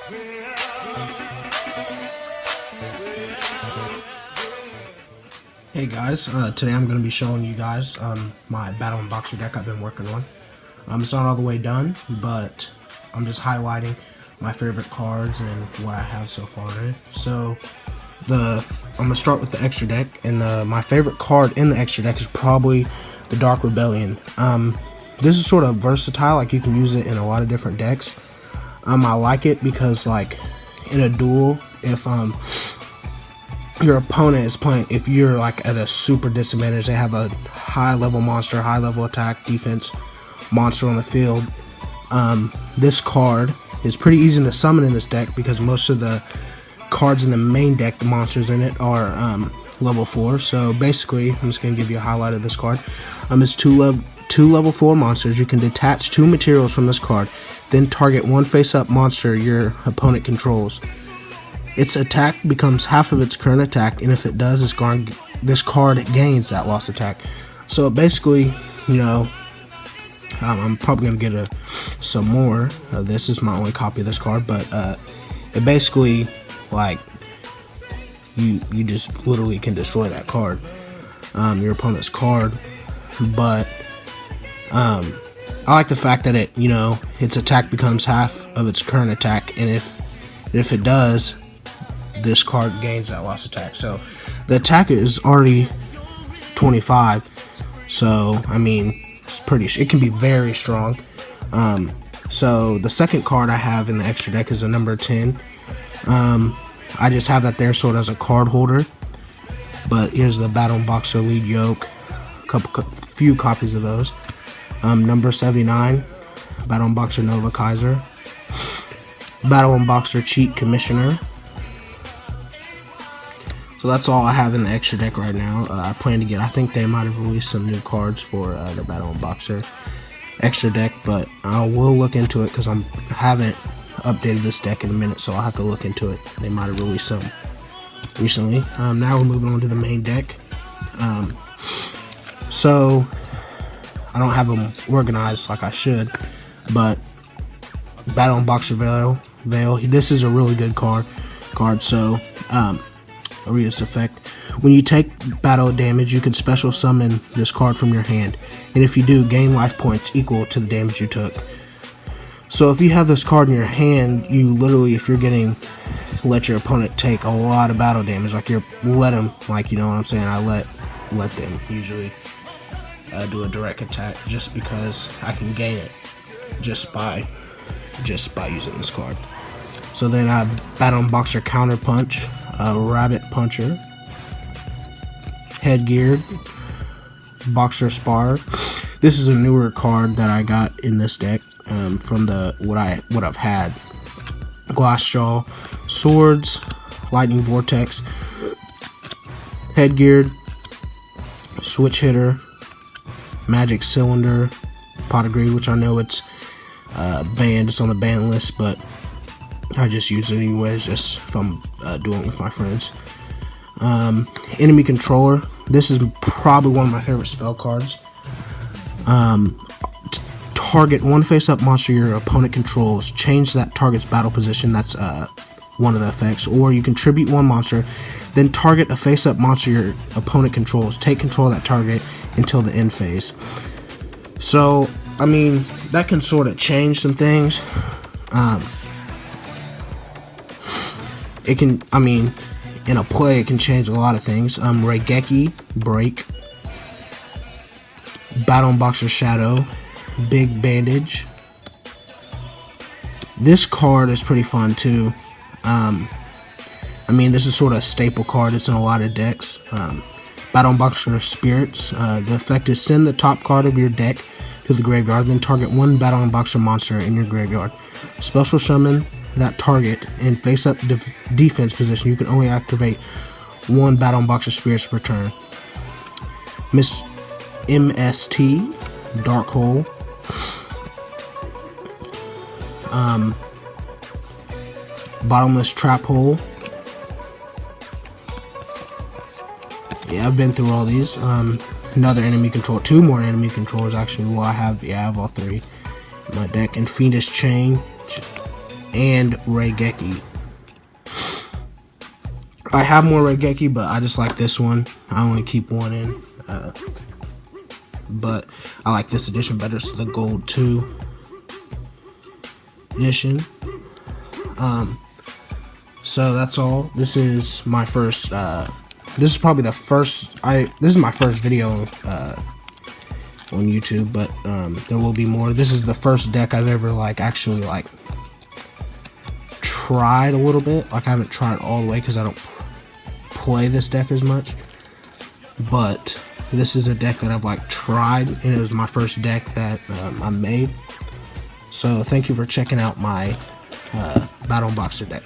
Hey guys, today I'm going to be showing you guys my Battlin boxer deck I've been working on. It's not all the way done, but I'm just highlighting my favorite cards and what I have so far in it. So I'm going to start with the extra deck, and my favorite card in the extra deck is probably the Dark Rebellion. This is sort of versatile, like you can use it in a lot of different decks. I like it because, like, in a duel, if your opponent is playing, if you're like at a super disadvantage, they have a high level monster, high level attack, defense monster on the field, this card is pretty easy to summon in this deck because most of the cards in the main deck, the monsters in it, are level 4. So basically, I'm just going to give you a highlight of this card. It's two level 4 monsters. You can detach 2 materials from this card, then target one face-up monster your opponent controls. Its attack becomes half of its current attack, and if it does, this card gains that lost attack. So basically, you know, I'm probably going to get some more of this. Is my only copy of this card, but it basically, like, you just literally can destroy that card, your opponent's card. But I like the fact that its attack becomes half of its current attack, and if it does, this card gains that lost attack. So the attack is already 25, so I mean, it can be very strong. So the second card I have in the extra deck is a number 10. I just have that there sort of as a card holder, but here's the Battlin Boxer Lead Yoke, few copies of those. Number 79, Battlin Boxer Nova Kaiser, Battlin Boxer Cheat Commissioner. So that's all I have in the extra deck right now. I plan to I think they might have released some new cards for the Battlin Boxer extra deck, but I will look into it because I haven't updated this deck in a minute, so I'll have to look into it. They might have released some recently. Now we're moving on to the main deck. So I don't have them organized like I should, but Battlin Boxer Veil. This is a really good card. So I'll read its effect. When you take battle damage, you can special summon this card from your hand, and if you do, gain life points equal to the damage you took. So if you have this card in your hand, you literally, if you're let your opponent take a lot of battle damage, like let them, like, you know what I'm saying, I let them usually do a direct attack just because I can gain it just by using this card. So then I have Battlin Boxer Counter Punch, Rabbit Puncher, Headgear, Boxer Spar. This is a newer card that I got in this deck from what I've had. Glassjaw, Swords, Lightning Vortex, Headgear, Switch Hitter, Magic Cylinder, Pot of Greed, which I know it's banned. It's on the ban list, but I just use it anyways, just if I'm doing it with my friends. Enemy Controller. This is probably one of my favorite spell cards. Target one face-up monster your opponent controls. Change that target's battle position. That's one of the effects. Or you contribute one monster, then target a face-up monster your opponent controls. Take control of that target until the end phase. So, I mean, that can sort of change some things. It can, I mean, in a play, it can change a lot of things. Raigeki, Break, Battlin Boxer Shadow, Big Bandage. This card is pretty fun too. I mean, this is sort of a staple card. It's in a lot of decks. Battlin Boxer Spirits. The effect is send the top card of your deck to the graveyard, then target one Battlin Boxer monster in your graveyard. Special summon that target in face-up defense position. You can only activate one Battlin Boxer Spirits per turn. MST, Dark Hole. Bottomless Trap Hole. Yeah, I've been through all these. Another enemy control, 2 more enemy controllers actually. Well, I have all 3 in my deck. And Fiendish Chain, and Raigeki. I have more Raigeki, but I just like this one. I only keep one in. But I like this edition better. It's the Gold 2 edition. So that's all. This is my first. This is probably the first. This is my first video on YouTube, but there will be more. This is the first deck I've ever actually tried a little bit. I haven't tried all the way because I don't play this deck as much. But this is a deck that I've tried, and it was my first deck that I made. So thank you for checking out my Battlin Boxer deck.